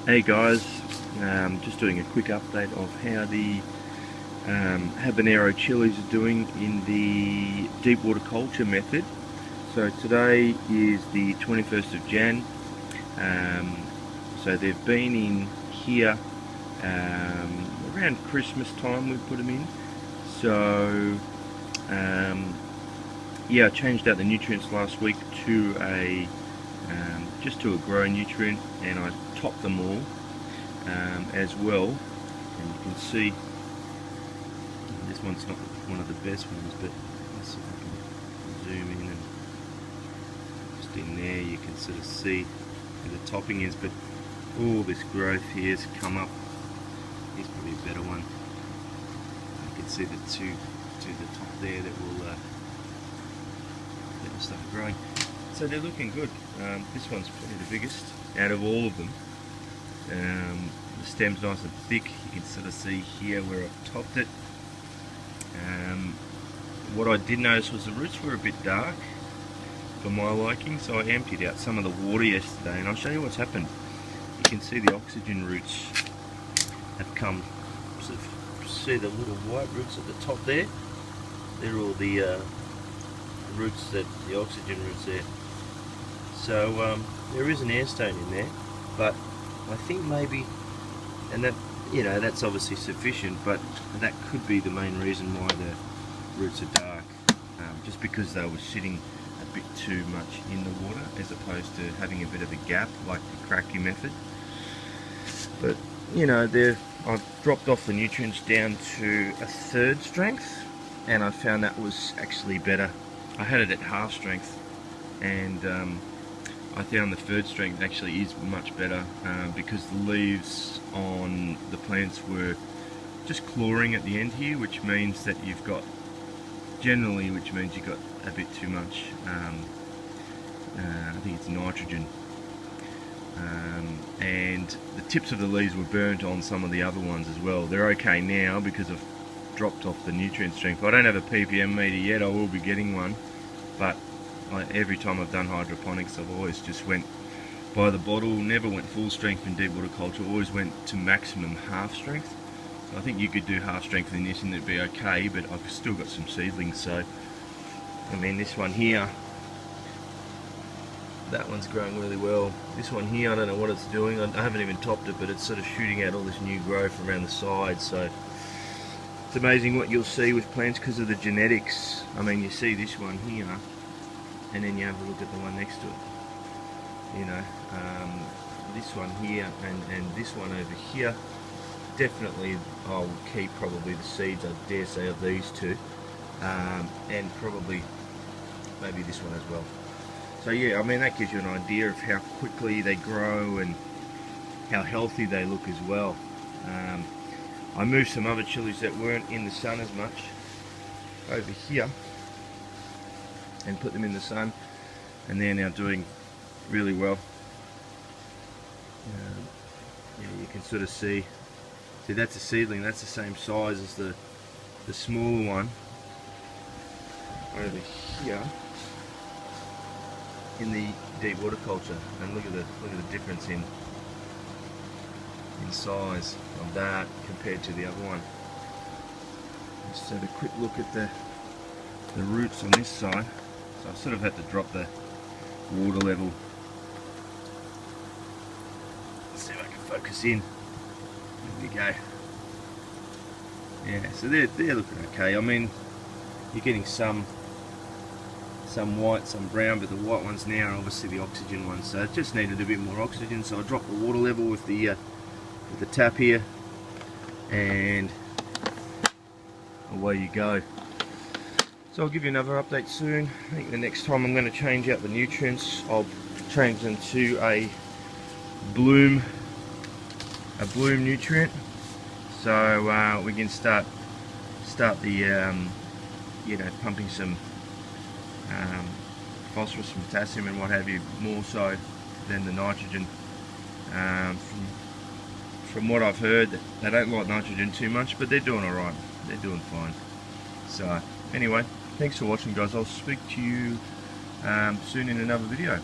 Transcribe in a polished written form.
Hey guys, just doing a quick update of how the habanero chilies are doing in the deep water culture method. So today is the 21st of Jan. So they've been in here around Christmas time. We put them in. So yeah, I changed out the nutrients last week to a just to a grow nutrient, and I topped them all as well. And you can see this one's not one of the best ones, but let's see if I can zoom in, and just in there you can sort of see where the topping is. But all this growth here has come up. Here's probably a better one. You can see the two to the top there that will start growing. So they're looking good. This one's probably the biggest out of all of them. The stem's nice and thick. You can sort of see here where I've topped it. What I did notice was the roots were a bit dark for my liking, so I emptied out some of the water yesterday, and I'll show you what's happened. You can see the oxygen roots have come, sort of see the little white roots at the top there? They're all the roots, that the oxygen roots there. So there is an air stone in there, but I think maybe, and that, you know, that's obviously sufficient, but that could be the main reason why the roots are dark, just because they were sitting a bit too much in the water as opposed to having a bit of a gap like the cracky method. But you know, I've dropped off the nutrients down to a third strength, and I found that was actually better. I had it at half strength, and I found the third strength actually is much better, because the leaves on the plants were just clawing at the end here, which means that you've got a bit too much, I think it's nitrogen, and the tips of the leaves were burnt on some of the other ones as well. They're okay now because I've dropped off the nutrient strength. I don't have a ppm meter yet. I will be getting one, but every time I've done hydroponics, I've always just went by the bottle, never went full strength in deep water culture, always went to maximum half strength. So I think you could do half strength in this and it'd be okay, but I've still got some seedlings. So I mean, this one here, that one's growing really well. This one here, I don't know what it's doing. I haven't even topped it, but it's sort of shooting out all this new growth around the sides. So it's amazing what you'll see with plants because of the genetics. I mean, you see this one here, and then you have a look at the one next to it. You know, this one here and this one over here, definitely I'll keep probably the seeds, I dare say, of these two, and probably maybe this one as well. So yeah, I mean, that gives you an idea of how quickly they grow and how healthy they look as well. I moved some other chilies that weren't in the sun as much over here and put them in the sun, and they're now doing really well. Yeah, you can sort of see that's a seedling. That's the same size as the smaller one over here in the deep water culture. And look at the difference in size of that compared to the other one. Just have a quick look at the roots on this side. So I've sort of had to drop the water level. Let's see if I can focus in. There we go. Yeah, so they're looking okay. I mean, you're getting some white, some brown, but the white ones now are obviously the oxygen ones. So it just needed a bit more oxygen. So I dropped the water level with the tap here, and away you go. So I'll give you another update soon. I think the next time I'm going to change out the nutrients, I'll change them to a bloom nutrient, so we can start the you know, pumping some phosphorus and potassium and what have you, more so than the nitrogen. From what I've heard, they don't like nitrogen too much, but they're doing alright. They're doing fine. So anyway, thanks for watching, guys. I'll speak to you soon in another video.